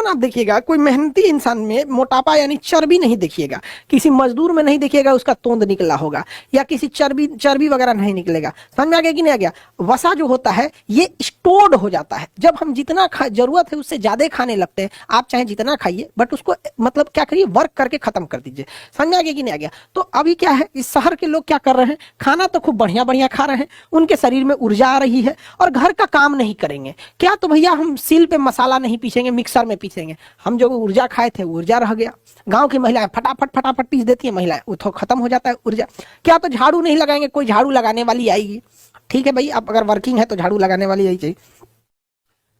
इंसान आप देखिएगा, कोई मेहनती इंसान में मोटापा यानी चर्बी नहीं देखिएगा, किसी मजदूर में नहीं देखिएगा उसका तोंद निकला होगा, या किसी चर्बी चर्बी वगैरह नहीं निकलेगा। समझ में आ गया कि नहीं आ गया? वसा जो होता है ये स्टोर्ड हो जाता है। जब हम जितना जरूरत है उससे ज्यादा खाने लगते हैं, आप चाहे जितना खाइए बट उसको मतलब क्या करिए, वर्क करके खत्म कर दीजिए। समझ में आ गया कि नहीं आ गया? तो अभी क्या है, इस शहर के लोग क्या कर रहे हैं, खाना तो खूब बढ़िया बढ़िया खा रहे हैं, उनके शरीर में ऊर्जा आ रही है और घर का काम नहीं करेंगे। क्या तो भैया हम सील पे मसाला नहीं पीसेंगे, मिक्सर में पीसेंगे। हम जो ऊर्जा खाए थे ऊर्जा रह गया। गांव की महिलाएं फटाफट फटाफट पीस देती है, महिलाएं वो तो खत्म हो जाता है ऊर्जा। क्या तो झाड़ू नहीं लगाएंगे, कोई झाड़ू लगाने वाली आएगी, ठीक है भाई, आप अगर वर्किंग है तो झाड़ू लगाने वाली आई चाहिए।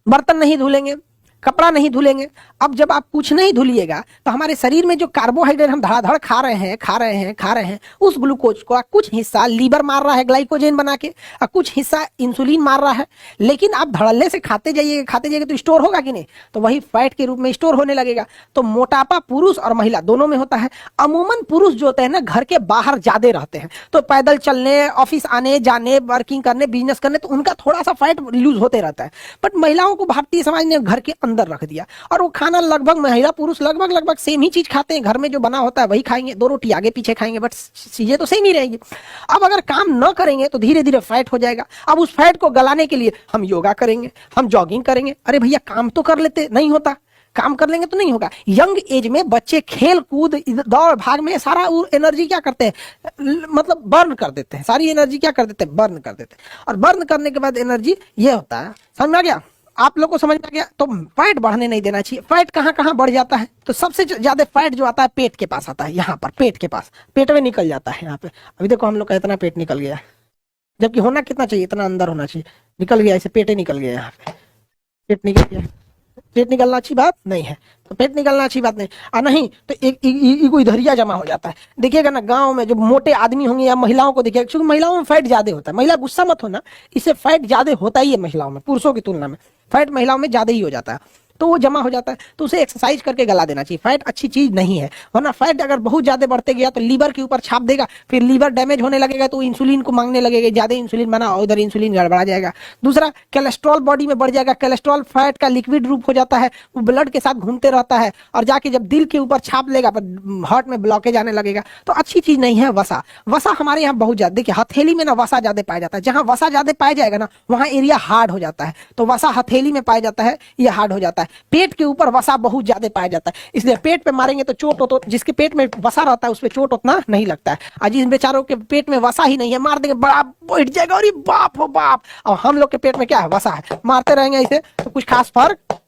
बर्तन नहीं धुलेंगे, कपड़ा नहीं धुलेंगे। अब जब आप कुछ नहीं धुलिएगा तो हमारे शरीर में जो कार्बोहाइड्रेट हम धड़ाधड़ खा रहे हैं, उस ग्लूकोज को कुछ हिस्सा लीवर मार रहा है ग्लाइकोजन बना के, और कुछ हिस्सा इंसुलिन मार रहा है। लेकिन आप धड़ल्ले से खाते जाइएगा तो स्टोर होगा कि नहीं? तो वही फैट के रूप में स्टोर होने लगेगा। तो मोटापा पुरुष और महिला दोनों में होता है। अमूमन पुरुष जो होते हैं ना घर के बाहर ज्यादा रहते हैं, तो पैदल चलने, ऑफिस आने जाने, वर्किंग करने, बिजनेस करने, तो उनका थोड़ा सा फैट लूज होते रहता है। बट महिलाओं को भारतीय समाज ने घर के अंदर रख दिया, और वो खाना लगभग महिला पुरुष लगभग सेम ही चीज खाते हैं। घर में जो बना होता है वही खाएंगे, 2 रोटी आगे पीछे खाएंगे, बट चीजें तो सेम ही रहेंगी। अब अगर काम न करेंगे तो धीरे धीरे फैट हो जाएगा। अब उस फैट को गलाने के लिए हम योगा करेंगे, हम जॉगिंग करेंगे। अरे भैया काम तो कर लेते, नहीं होता। काम कर लेंगे तो नहीं होगा। यंग एज में बच्चे खेल कूद दौड़ भाग में सारा एनर्जी क्या करते हैं, मतलब बर्न कर देते हैं, सारी एनर्जी क्या कर देते हैं, बर्न कर देते हैं। और बर्न करने के बाद एनर्जी ये होता है। समझ में आ गया? आप लोग को समझ में आ गया? तो फैट बढ़ने नहीं देना चाहिए। फैट कहाँ कहाँ बढ़ जाता है? तो सबसे ज्यादा फैट जो आता है पेट के पास आता है, यहाँ पर पेट के पास, पेट में निकल जाता है। यहाँ पे अभी देखो हम लोग का इतना पेट निकल गया, जबकि होना कितना चाहिए, इतना अंदर होना चाहिए, निकल गया, इसे पेट ही निकल गया। यहाँ पे पेट निकल गया। पेट निकलना अच्छी बात नहीं है, तो पेट निकलना अच्छी बात नहीं। और नहीं तो एक ईगो इधरिया जमा हो जाता है। देखिएगा ना गांव में जो मोटे आदमी होंगे या महिलाओं को देखिएगा, क्योंकि महिलाओं में फैट ज्यादा होता है। महिला गुस्सा मत होना, इससे फैट ज्यादा होता ही है महिलाओं में, पुरुषों की तुलना में फैट महिलाओं में ज्यादा ही हो जाता है। तो वो जमा हो जाता है, तो उसे एक्सरसाइज करके गला देना चाहिए। फैट अच्छी चीज नहीं है, वरना फैट अगर बहुत ज्यादा बढ़ते गया तो लीवर के ऊपर छाप देगा, फिर लीवर डैमेज होने लगेगा तो इंसुलिन को मांगने लगेगा, ज्यादा इंसुलिन बना, उधर इंसुलिन गड़बड़ा जाएगा। दूसरा, कोलेस्ट्रॉल बॉडी में बढ़ जाएगा। कोलेस्ट्रॉल फैट का लिक्विड रूप हो जाता है, वो ब्लड के साथ घूमते रहता है और जाके जब दिल के ऊपर छाप लेगा हार्ट में ब्लॉकेज आने लगेगा। तो अच्छी चीज नहीं है वसा। वसा हमारे यहाँ बहुत ज्यादा, देखिए हथेली में ना वसा ज्यादा पाया जाता है। जहां वसा ज्यादा पाया जाएगा ना वहां एरिया हार्ड हो जाता है, तो वसा हथेली में पाया जाता है, ये हार्ड हो जाता है। पेट के ऊपर वसा बहुत ज्यादा पाया जाता है, इसलिए पेट पे मारेंगे तो चोट हो, तो जिसके पेट में वसा रहता है उस पे चोट उतना नहीं लगता है। और जिस बेचारों के पेट में वसा ही नहीं है, मार देंगे बड़ा बैठ जाएगा, और बाप हो बाप। और हम लोग के पेट में क्या है, वसा है, मारते रहेंगे इसे तो कुछ खास फर्क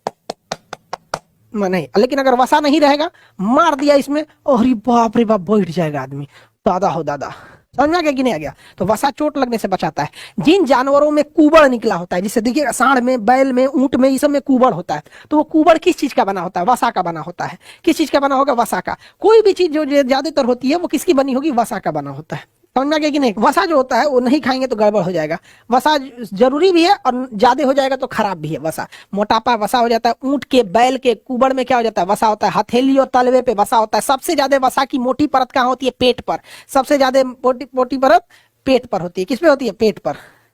नहीं। लेकिन अगर वसा नहीं रहेगा, मार दिया इसमें, अरे बाप रे बाप, बैठ जाएगा आदमी, दादा हो दादा। समझ में आ गया कि नहीं आ गया? तो वसा चोट लगने से बचाता है। जिन जानवरों में कुबड़ निकला होता है, जिससे देखिए सांड में, बैल में, ऊंट में, इस सब में कुबड़ होता है, तो वो कुबड़ किस चीज का बना होता है? वसा का बना होता है। किस चीज का बना होगा? वसा का। कोई भी चीज जो ज्यादातर होती है वो किसकी बनी होगी? वसा का बना होता है। समझ में आ गया कि नहीं? वसा जो होता है वो नहीं खाएंगे तो गड़बड़ हो जाएगा। वसा जरूरी भी है और ज्यादा हो जाएगा तो खराब भी है। वसा, मोटापा वसा हो जाता है। ऊंट के, बैल के कुबड़ में क्या हो जाता है? वसा होता है। हथेली और तलवे पे वसा होता है। सबसे ज्यादा वसा की मोटी परत कहाँ होती है? पेट पर। सबसे ज्यादा मोटी परत पेट पर होती है। किस पे होती है? पेट पर।